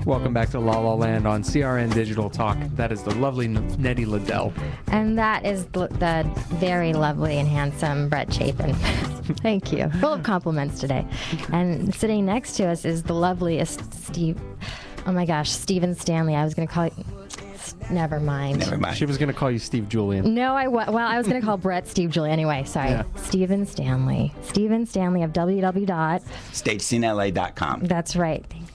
Welcome back to La La Land on CRN Digital Talk. That is the lovely Nettie Liddell. And that is the very lovely and handsome Brett Chapin. Thank you. Full of compliments today. And sitting next to us is the loveliest Stephen Stanley. I was going to call you... Never mind. She was going to call you Steve Julian. No, I was going to call Brett Steve Julian. Anyway, sorry. Yeah. Stephen Stanley. Stephen Stanley of www.stagescenela.com. That's right. Thank you.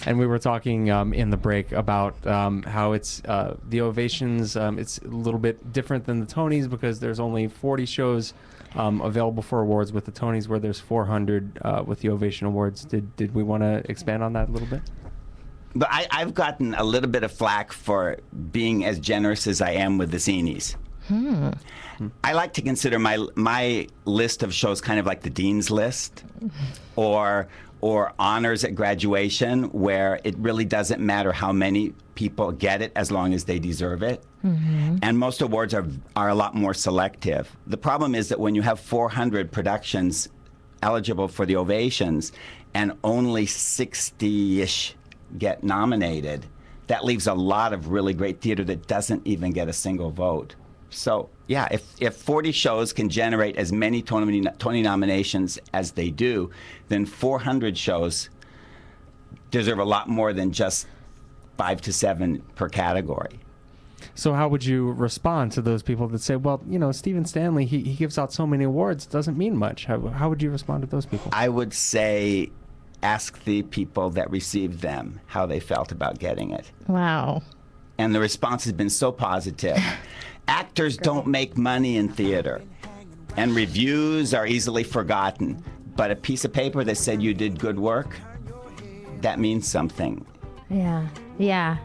And we were talking in the break about how it's the Ovations. It's a little bit different than the Tonys because there's only 40 shows available for awards with the Tonys, where there's 400 with the Ovation Awards. Did we want to expand on that a little bit? But I've gotten a little bit of flack for being as generous as I am with the Zenies. I like to consider my list of shows kind of like the Dean's List, or honors at graduation, where it really doesn't matter how many people get it as long as they deserve it. And most awards are a lot more selective. The problem is that when you have 400 productions eligible for the Ovations and only 60-ish get nominated, that leaves a lot of really great theater that doesn't even get a single vote. So yeah, if 40 shows can generate as many Tony nominations as they do, then 400 shows deserve a lot more than just 5 to 7 per category. So how would you respond to those people that say, well, you know, Stephen Stanley, he gives out so many awards, doesn't mean much? How would you respond to those people? I would say ask the people that received them how they felt about getting it. Wow. And the response has been so positive. Actors don't make money in theater, and reviews are easily forgotten. But a piece of paper that said you did good work, that means something. Yeah. Yeah.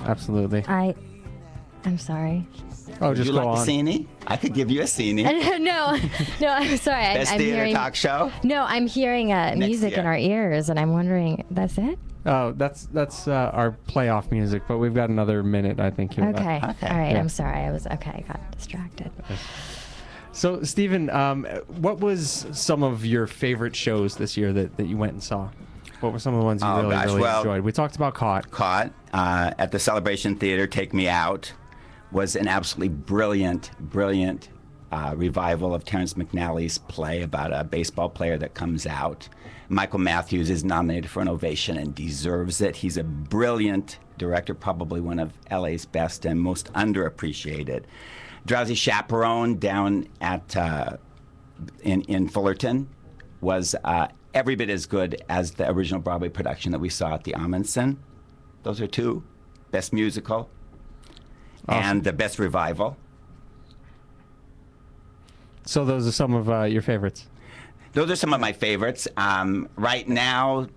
Absolutely. I'm sorry. Oh, just you go like on. A Cine? I could give you a Cine. No, I'm sorry. Best theater talk show? No, I'm hearing music in our ears, and I'm wondering, that's it? Oh, that's our playoff music, but we've got another minute, I think. Okay. All right. Yeah. I'm sorry. I got distracted. So, Stephen, what was some of your favorite shows this year that you went and saw? What were some of the ones you really enjoyed? We talked about Caught. At the Celebration Theater, Take Me Out was an absolutely brilliant revival of Terrence McNally's play about a baseball player that comes out. Michael Matthews is nominated for an Ovation and deserves it. He's a brilliant director, probably one of LA's best and most underappreciated. Drowsy Chaperone down at in Fullerton was every bit as good as the original Broadway production that we saw at the Amundsen. Those are two. Best musical. Awesome. And the best revival. So those are some of your favorites? Those are some of my favorites. Right now,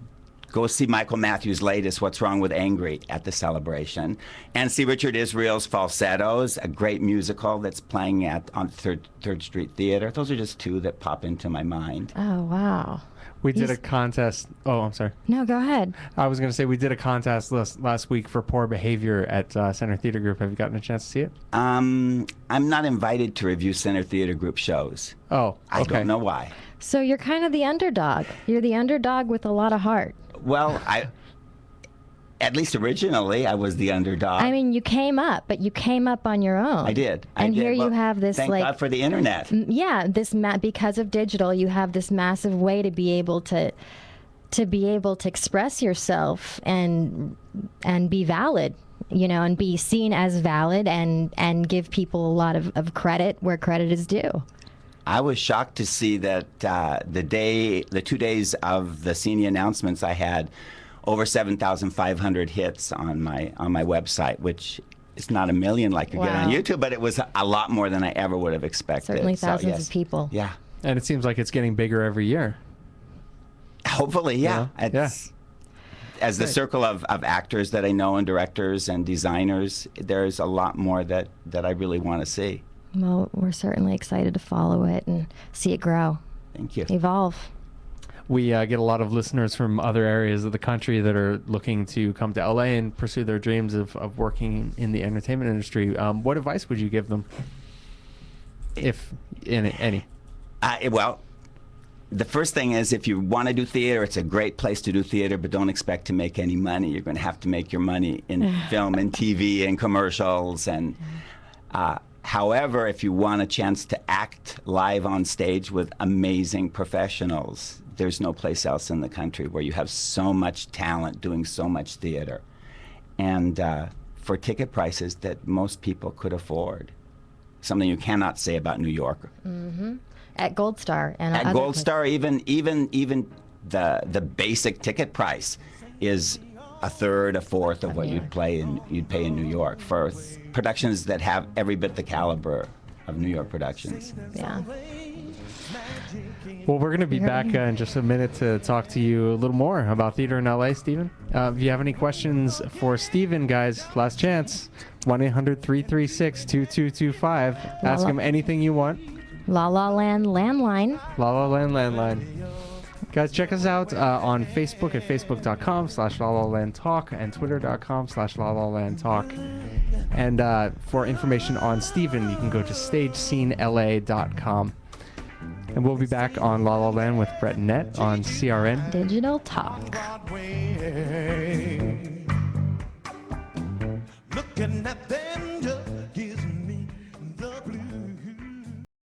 go see Michael Matthews' latest, What's Wrong with Angry, at the Celebration. And see Richard Israel's Falsettos, a great musical that's playing on Third Street Theater. Those are just two that pop into my mind. Oh, wow. We did a contest. Oh, I'm sorry. No, go ahead. I was going to say we did a contest last week for Poor Behavior at Center Theater Group. Have you gotten a chance to see it? I'm not invited to review Center Theater Group shows. Oh, okay. I don't know why. So you're kind of the underdog. You're the underdog with a lot of heart. Well, at least originally, I was the underdog. I mean, you came up, but you came up on your own. I did. And here you have this, thank God for the internet. Yeah, because of digital, you have this massive way to be able to express yourself and be valid, you know, and be seen as valid and give people a lot of credit where credit is due. I was shocked to see that the 2 days of the Cine announcements, I had over 7,500 hits on my website, which is not a million like you get on YouTube, but it was a lot more than I ever would have expected. Certainly thousands of people. Yeah. And it seems like it's getting bigger every year. Hopefully, yeah. As the circle of actors that I know and directors and designers, there's a lot more that I really want to see. Well, we're certainly excited to follow it and see it grow. Thank you. Evolve. We get a lot of listeners from other areas of the country that are looking to come to LA and pursue their dreams of working in the entertainment industry. What advice would you give them, if any? Well, the first thing is, if you want to do theater, it's a great place to do theater, but don't expect to make any money. You're going to have to make your money in film and TV and commercials. And however, if you want a chance to act live on stage with amazing professionals, there's no place else in the country where you have so much talent doing so much theater. And for ticket prices that most people could afford. Something you cannot say about New York. Mm-hmm. At Gold Star and at Gold Star, even the basic ticket price is a third, a fourth of what you'd pay in New York for productions that have every bit the caliber of New York productions. Yeah. Well, we're going to be back in just a minute to talk to you a little more about theater in LA, Stephen. If you have any questions for Stephen, guys, last chance. 1-800-336-2225. Ask him anything you want. La La Land landline. La La Land landline. Guys, check us out on Facebook at facebook.com/LaLaLandTalk and twitter.com/LaLaLandTalk. And for information on Stephen, you can go to stagescenela.com. And we'll be back on La La Land with Brett and Nett on CRN Digital Talk. Looking at them.